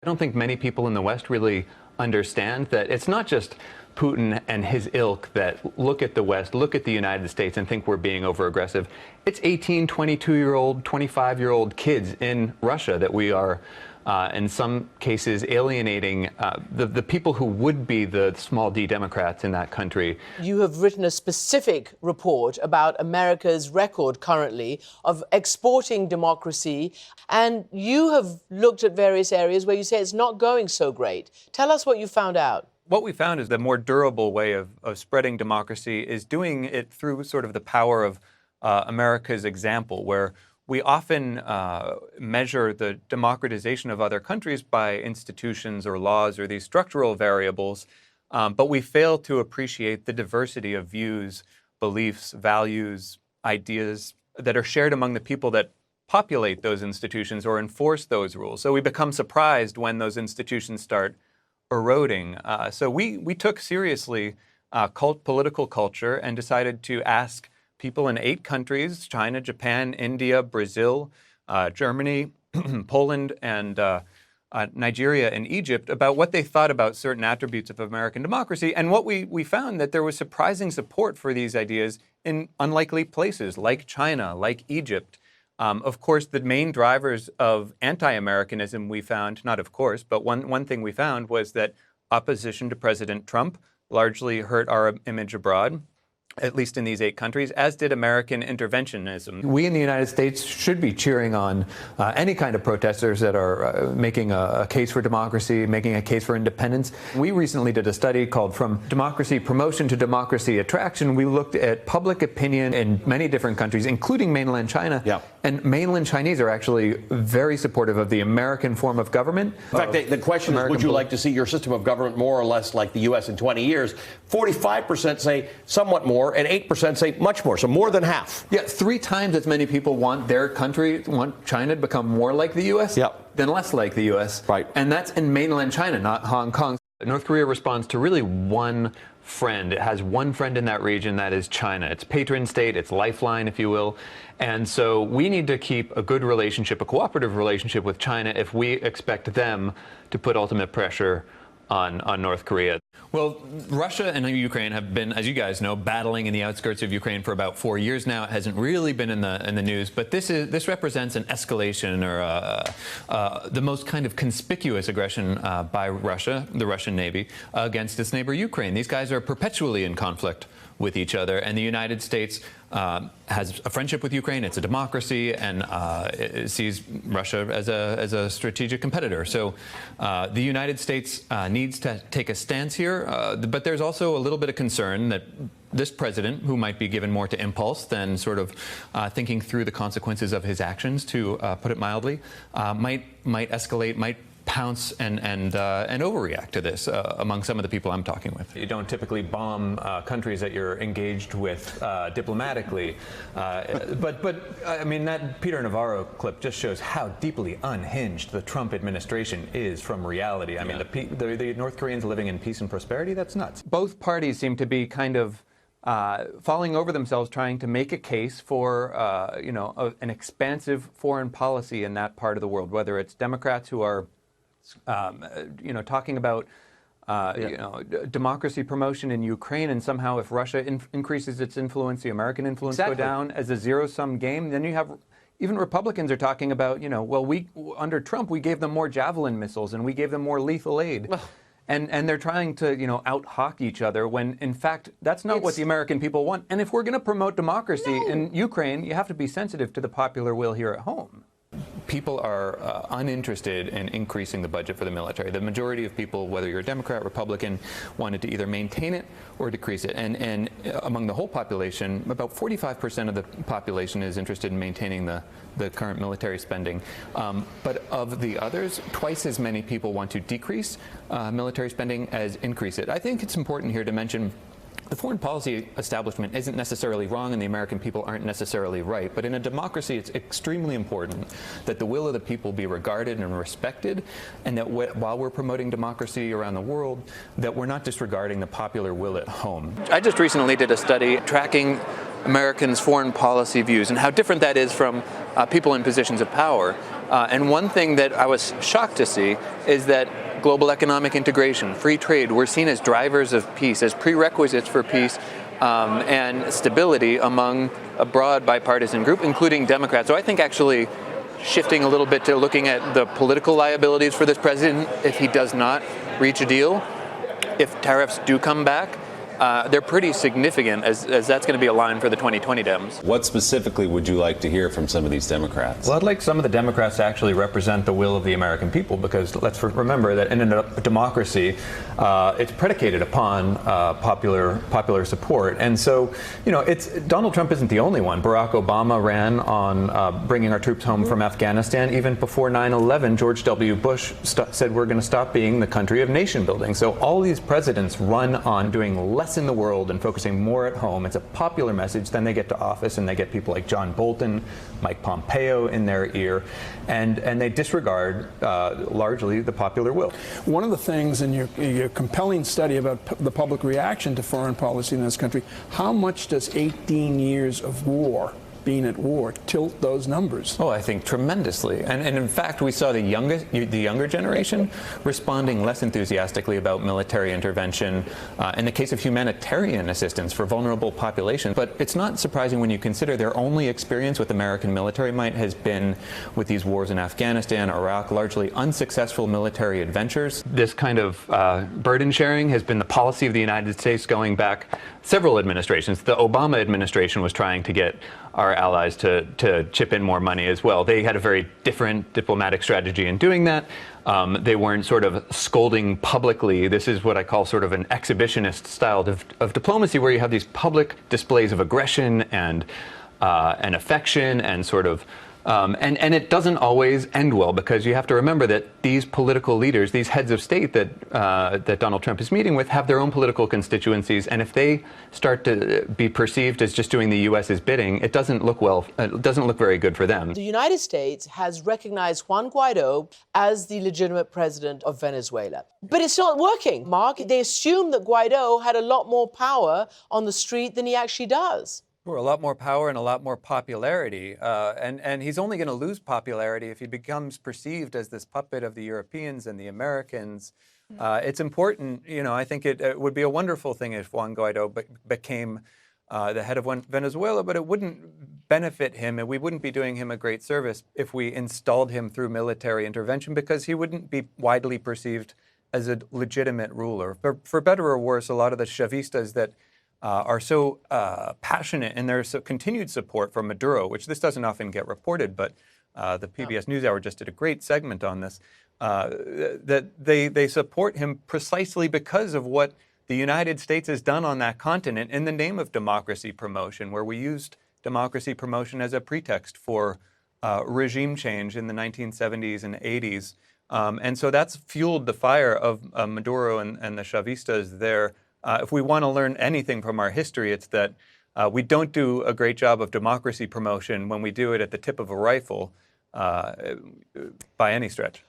I don't think many people in the West really understand that it's not just Putin and his ilk that look at the West, look at the United States and think we're being over-aggressive. It's 18, 22-year-old, 25-year-old kids in Russia that we are, in some cases, alienating the people who would be the small d Democrats in that country. You have written a specific report about America's record currently of exporting democracy, and you have looked at various areas where you say it's not going so great. Tell us what you found out. What we found is the more durable way of spreading democracy is doing it through sort of the power of America's example, where we often measure the democratization of other countries by institutions or laws or these structural variables, but we fail to appreciate the diversity of views, beliefs, values, ideas that are shared among the people that populate those institutions or enforce those rules. So we become surprised when those institutions start eroding. So we took seriously political culture and decided to ask people in 8 countries, China, Japan, India, Brazil, Germany, Poland, and Nigeria and Egypt, about what they thought about certain attributes of American democracy. And what we found that there was surprising support for these ideas in unlikely places like China, like Egypt. Of course, the main drivers of anti-Americanism we found, not of course, but one thing we found was that opposition to President Trump largely hurt our image abroad, at least in these 8 countries, as did American interventionism. We in the United States should be cheering on any kind of protesters that are making a case for democracy, making a case for independence. We recently did a study called From Democracy Promotion to Democracy Attraction. We looked at public opinion in many different countries, including mainland China. Yeah. And mainland Chinese are actually very supportive of the American form of government. In fact, the question is, would you like to see your system of government more or less like the U.S. in 20 years? 45% say somewhat more, and 8% say much more, so more than half. Yeah, 3 times as many people want their country, want China to become more like the U.S. Than less like the U.S. Right. And that's in mainland China, not Hong Kong. North Korea responds to really one friend. It has one friend in that region, that is China. It's patron state, it's lifeline, if you will. And so we need to keep a good relationship, a cooperative relationship with China if we expect them to put ultimate pressure on North Korea. Well, Russia and Ukraine have been, as you guys know, battling in the outskirts of Ukraine for about 4 years now. It hasn't really been in the news, but this represents an escalation or the most kind of conspicuous aggression by Russia, the Russian Navy, against its neighbor Ukraine. These guys are perpetually in conflict with each other, and the United States has a friendship with Ukraine. It's a democracy, and it sees Russia as a strategic competitor. So the United States needs to take a stance here, but there's also a little bit of concern that this president, who might be given more to impulse than sort of thinking through the consequences of his actions, to put it mildly, might escalate, might pounce and overreact to this among some of the people I'm talking with. You don't typically bomb countries that you're engaged with diplomatically, but I mean, that Peter Navarro clip just shows how deeply unhinged the Trump administration is from reality. I mean, the North Koreans living in peace and prosperity, that's nuts. Both parties seem to be kind of falling over themselves trying to make a case for an expansive foreign policy in that part of the world, whether it's Democrats who are talking about democracy promotion in Ukraine, and somehow if Russia increases its influence, the American influence go down as a zero-sum game. Then you have even Republicans are talking about, well, under Trump we gave them more Javelin missiles and we gave them more lethal aid. And they're trying to, out-hawk each other when, in fact, that's not what the American people want. And if we're going to promote democracy in Ukraine, you have to be sensitive to the popular will here at home. People are uninterested in increasing the budget for the military. The majority of people, whether you're a Democrat, Republican, wanted to either maintain it or decrease it. And among the whole population, about 45% of the population is interested in maintaining the current military spending. But of the others, twice as many people want to decrease military spending as increase it. I think it's important here to mention the foreign policy establishment isn't necessarily wrong and the American people aren't necessarily right, but in a democracy it's extremely important that the will of the people be regarded and respected, and that while we're promoting democracy around the world, that we're not disregarding the popular will at home. I just recently did a study tracking Americans' foreign policy views and how different that is from people in positions of power. And one thing that I was shocked to see is that global economic integration, free trade, were seen as drivers of peace, as prerequisites for peace and stability among a broad bipartisan group, including Democrats. So I think actually shifting a little bit to looking at the political liabilities for this president if he does not reach a deal, if tariffs do come back, they're pretty significant, as that's going to be a line for the 2020 Dems. What specifically would you like to hear from some of these Democrats? Well, I'd like some of the Democrats to actually represent the will of the American people, because let's remember that in a democracy, it's predicated upon popular support. And so, Donald Trump isn't the only one. Barack Obama ran on bringing our troops home from Afghanistan. Even before 9/11, George W. Bush said we're going to stop being the country of nation building. So all these presidents run on doing less in the world and focusing more at home. It's a popular message. Then they get to office and they get people like John Bolton, Mike Pompeo in their ear, and they disregard largely the popular will. One of the things in your compelling study about the public reaction to foreign policy in this country, how much does 18 years of war, being at war, tilt those numbers? Oh, I think tremendously. And in fact, we saw the younger generation responding less enthusiastically about military intervention in the case of humanitarian assistance for vulnerable populations. But it's not surprising when you consider their only experience with American military might has been with these wars in Afghanistan, Iraq, largely unsuccessful military adventures. This kind of burden sharing has been the policy of the United States going back several administrations. The Obama administration was trying to get our allies to chip in more money as well. They had a very different diplomatic strategy in doing that. They weren't sort of scolding publicly. This is what I call sort of an exhibitionist style of diplomacy, where you have these public displays of aggression and affection and sort of and it doesn't always end well, because you have to remember that these political leaders, these heads of state that Donald Trump is meeting with, have their own political constituencies, and if they start to be perceived as just doing the U.S.'s bidding, it doesn't look well. It doesn't look very good for them. The United States has recognized Juan Guaido as the legitimate president of Venezuela, but it's not working. Mark, they assume that Guaido had a lot more power on the street than he actually does. Sure, a lot more power and a lot more popularity. And he's only going to lose popularity if he becomes perceived as this puppet of the Europeans and the Americans. It's important, I think it would be a wonderful thing if Juan Guaido became the head of Venezuela, but it wouldn't benefit him, and we wouldn't be doing him a great service if we installed him through military intervention, because he wouldn't be widely perceived as a legitimate ruler. For better or worse, a lot of the Chavistas that are so passionate in their continued support for Maduro, which this doesn't often get reported, but the PBS NewsHour just did a great segment on this, that they support him precisely because of what the United States has done on that continent in the name of democracy promotion, where we used democracy promotion as a pretext for regime change in the 1970s and 80s. And so that's fueled the fire of Maduro and the Chavistas there. If we want to learn anything from our history, it's that we don't do a great job of democracy promotion when we do it at the tip of a rifle by any stretch.